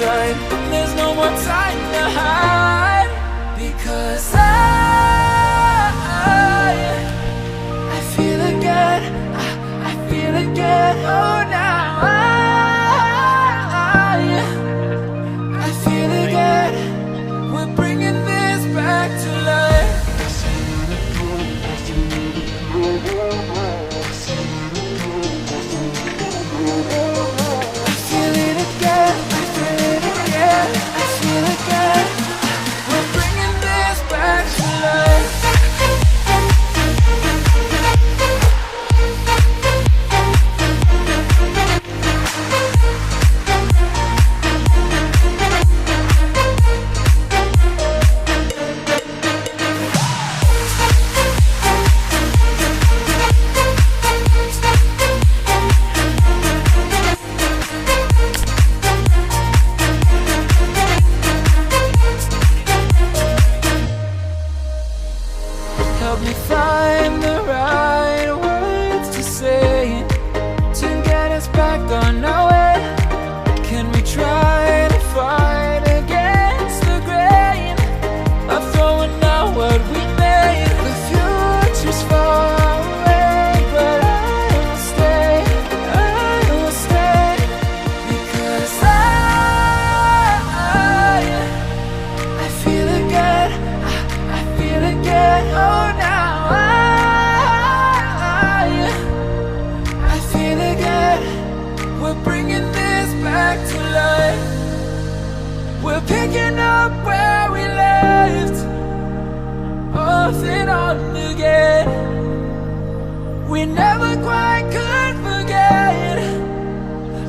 inside. There's no more time to hide, because I feel again, I feel again. Oh, now I feel again. We're bringing this back to life. I feel it again, I feel it again, I feel it again. We're bringing this back to life. Help me find the right words to say to get us back on our way. Can we try to fight against the grain of throwing out what we made? The future's far away, but I will stay, because I feel again, I feel again. Oh, now I feel again. We're bringing this back to life. We're picking up where we left off and on again. We never quite could forget,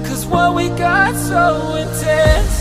'cause what we got so intense.